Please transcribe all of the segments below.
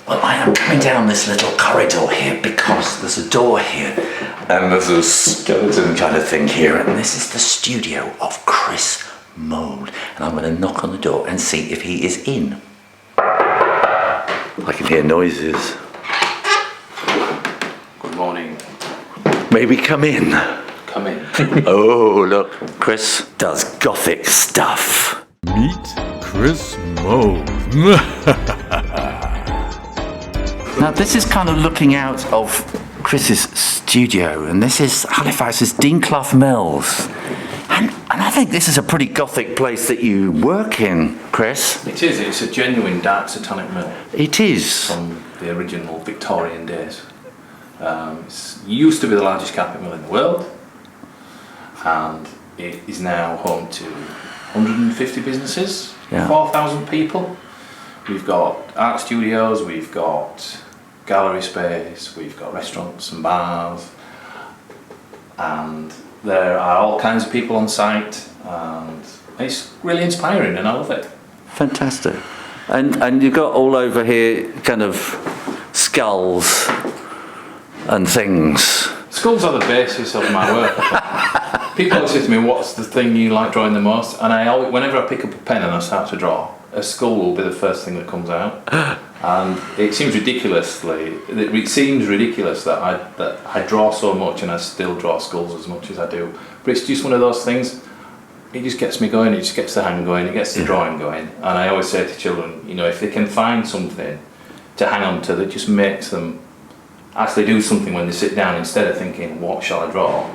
Well, I am coming down this little corridor here because there's a door here and there's a skeleton kind of thing here, and this is the studio of Chris Mould, and I'm going to knock on the door and see if he is in. I can hear noises. Good morning. May we come in? Come in. Oh, look, Chris does gothic stuff. Meet Chris Mould. Now, this is kind of looking out of Chris's studio, and this is Halifax's Dean Clough Mills. And I think this is a pretty gothic place that you work in, Chris. It is. It's a genuine dark satanic mill. It is. From the original Victorian days. It used to be the largest carpet mill in the world, and it is now home to 150 businesses, 4,000 people. We've got art studios, we've got gallery space, we've got restaurants and bars, and there are all kinds of people on site, and it's really inspiring, and I love it. Fantastic. And you've got all over here kind of skulls and things. Skulls are the basis of my work. People always say to me, what's the thing you like drawing the most? And I always, whenever I pick up a pen and I start to draw, a skull will be the first thing that comes out. And it seems ridiculous that I draw so much and I still draw skulls as much as I do. But it's just one of those things, it just gets me going, it just gets the hand going, it gets the drawing going. And I always say to children, you know, if they can find something to hang on to that just makes them actually do something when they sit down, instead of thinking, what shall I draw?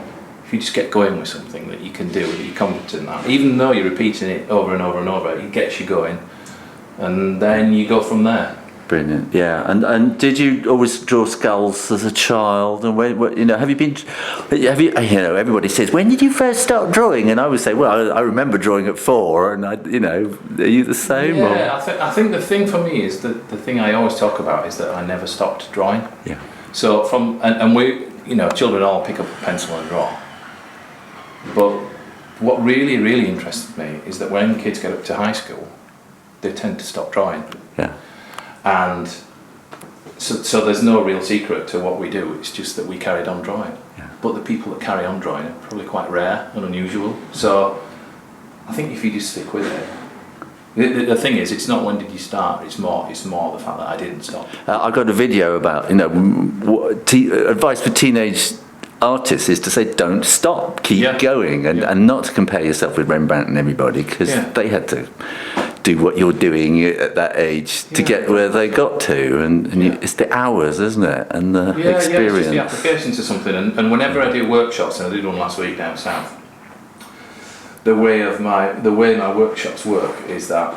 If you just get going with something that you can do, that you're competent at, even though you're repeating it over and over and over, it gets you going, and then you go from there. Brilliant, yeah. And did you always draw skulls as a child? And when, you know, have you, you know, everybody says, when did you first start drawing? And I would say, well, I remember drawing at 4, and you know, are you the same? Yeah, I think the thing for me is that the thing I always talk about is that I never stopped drawing. Yeah. So and we, you know, children all pick up a pencil and draw. But what really, really interested me is that when kids get up to high school, they tend to stop drawing. Yeah. And so there's no real secret to what we do, it's just that we carried on drawing. Yeah. But the people that carry on drawing are probably quite rare and unusual. So I think if you just stick with it, the thing is, it's not when did you start, it's more the fact that I didn't stop. I got a video about, you know, advice for teenage artists is to say don't stop, keep going, and not to compare yourself with Rembrandt and everybody, because they had to do what you're doing at that age to get where they got to, and it's the hours, isn't it, and the experience. Yeah, it's just the application to something, and whenever I do workshops, and I did one last week down south, the way my workshops work is that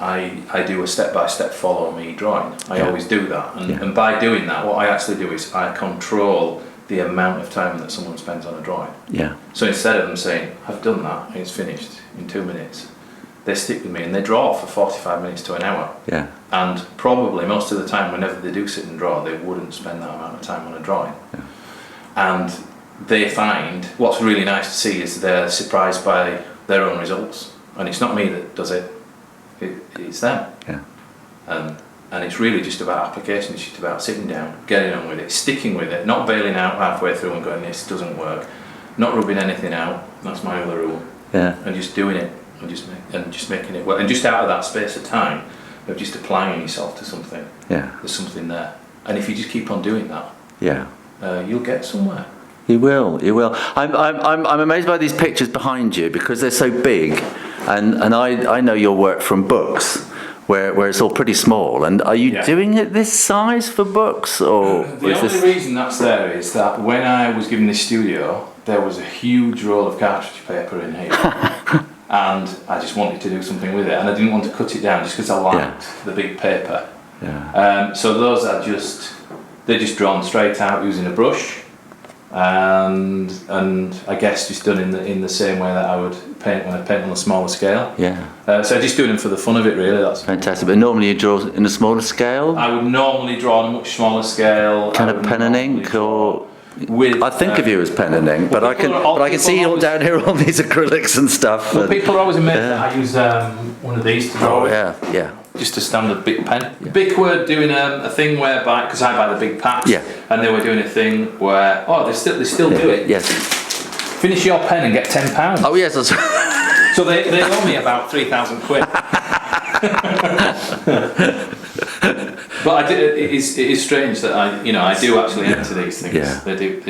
I do a step-by-step follow me drawing. I always do that, and by doing that, what I actually do is I control the amount of time that someone spends on a drawing. Yeah. So instead of them saying, I've done that, it's finished in 2 minutes, they stick with me and they draw for 45 minutes to an hour. Yeah. And probably most of the time, whenever they do sit and draw, they wouldn't spend that amount of time on a drawing. Yeah. And they find, what's really nice to see is they're surprised by their own results. And it's not me that does it, it's them. Yeah. And it's really just about application, it's just about sitting down, getting on with it, sticking with it, not bailing out halfway through and going, this doesn't work, not rubbing anything out, that's my other rule. Yeah. And just doing it, and just making it work. And just out of that space of time, of just applying yourself to something, there's something there. And if you just keep on doing that, you'll get somewhere. You will. I'm amazed by these pictures behind you because they're so big, and I know your work from books, where it's all pretty small. And are you doing it this size for books, or the only reason that's there is that when I was given this studio, there was a huge roll of cartridge paper in here, and I just wanted to do something with it, and I didn't want to cut it down just because I liked the big paper. Yeah. So those are they're just drawn straight out using a brush. And I guess just done in the same way that I would paint when I paint on a smaller scale. Yeah. So just doing them for the fun of it, really. That's fantastic. But normally you draw in a smaller scale. I would normally draw on a much smaller scale. Kind of pen and ink, or I think of you as pen and ink, but I can see you down here all these acrylics and stuff. Well, people are always amazed that I use one of these to draw. Oh yeah. just a standard Bic pen. Bic were doing a thing whereby, because I buy the big packs, and they were doing a thing where, they still do it. Yes. Finish your pen and get £10. Oh yes, that's So they owe me about 3,000 quid. But it is strange that I do actually enter these things. Yeah. They do.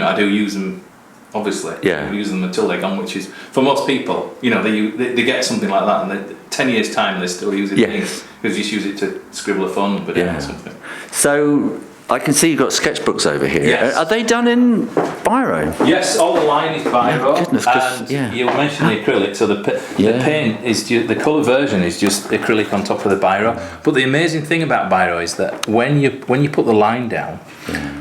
I do use them. Obviously, I use them until they're gone. Which is for most people, they get something like that, and 10 years time they're still using things because you just use it to scribble a phone number down or something. So I can see you've got sketchbooks over here. Yes. Are they done in biro? Yes, all the line is biro. Oh, goodness, and you mentioned the acrylic, so the paint is the colour version is just acrylic on top of the biro. But the amazing thing about biro is that when you put the line down,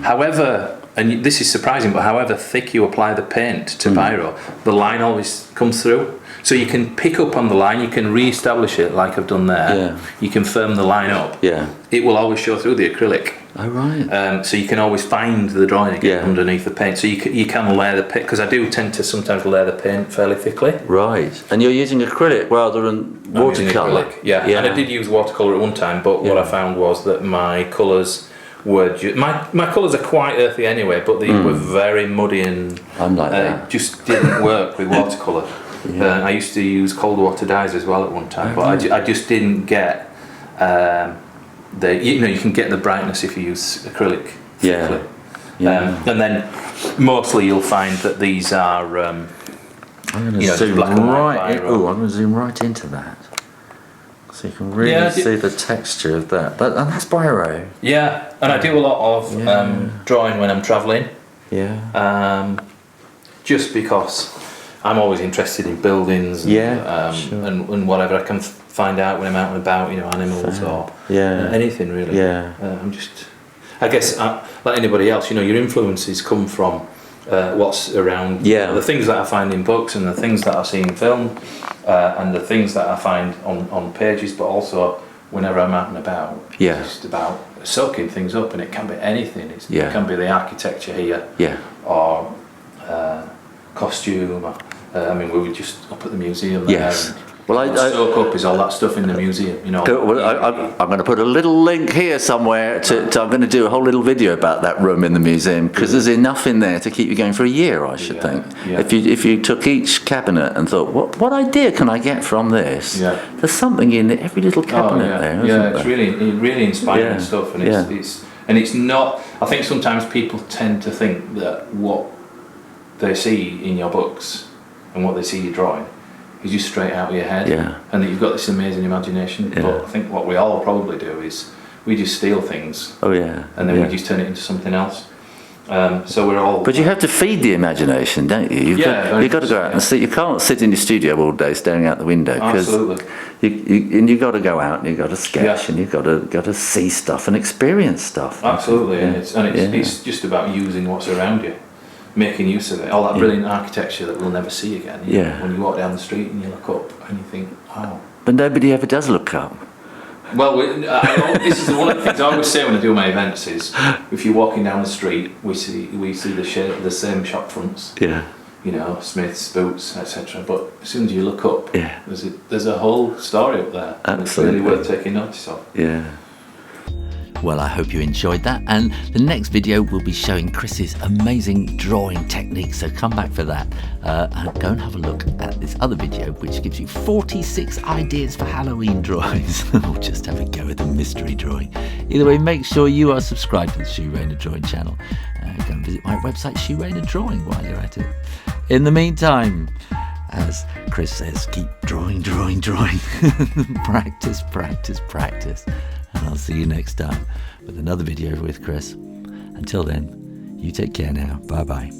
however, and this is surprising, but however thick you apply the paint to biro, the line always comes through. So you can pick up on the line, you can re-establish it like I've done there. Yeah. You can firm the line up. Yeah. It will always show through the acrylic. Oh right. So you can always find the drawing again underneath the paint. So you can layer the paint, because I do tend to sometimes layer the paint fairly thickly. Right. And you're using acrylic rather than watercolour. Yeah. And I did use watercolour at one time, but what I found was that my colours were my colours are quite earthy anyway, but they were very muddy and I'm like that. Just didn't work with watercolour. I used to use cold water dyes as well at one time, but I just didn't get you can get the brightness if you use acrylic thickly. And then mostly you'll find that these are I'm going to zoom black and white right. biro. I'm going to zoom right into that, so you can really see the texture of that. And that's biro. Yeah, and I do a lot of drawing when I'm travelling. Yeah. Just because I'm always interested in buildings and, and whatever I can find out when I'm out and about, animals or anything really. I guess like anybody else, your influences come from what's around, the things that I find in books and the things that I see in film and the things that I find on pages, but also whenever I'm out and about. It's just about soaking things up, and it can be anything. It can be the architecture here or costume. We were just up at the museum there. Well, soak up is all that stuff in the museum, Well, I'm going to put a little link here somewhere I'm going to do a whole little video about that room in the museum, because there's enough in there to keep you going for a year, I should think. If you took each cabinet and thought, what idea can I get from this? There's something in every little cabinet there, isn't there? It's really inspiring stuff, and it's not. I think sometimes people tend to think that what they see in your books and what they see you drawing is just straight out of your head, and that you've got this amazing imagination. But I think what we all probably do is we just steal things, and then we just turn it into something else. So we're all. But you have to feed the imagination, don't you? You've got to go out and see. You can't sit in your studio all day staring out the window, because you've got to go out and you've got to sketch and you've got to see stuff and experience stuff. Absolutely, and it's just about using what's around you. Making use of it, all that brilliant architecture that we'll never see again. When you walk down the street and you look up and you think, oh. But nobody ever does look up. Well, this is one of the things I always say when I do my events is, if you're walking down the street, we see the same shop fronts. Smiths, Boots, etc. But as soon as you look up, there's a whole story up there. Absolutely. It's really worth taking notice of. Well, I hope you enjoyed that, and the next video will be showing Chris's amazing drawing technique, so come back for that and go and have a look at this other video which gives you 46 ideas for Halloween drawings, or just have a go at the mystery drawing. Either way, make sure you are subscribed to the Shoo Rayner Drawing channel. Go and visit my website, Shoo Rayner Drawing, while you're at it. In the meantime, as Chris says, keep drawing. Practice. And I'll see you next time with another video with Chris. Until then, you take care now. Bye-bye.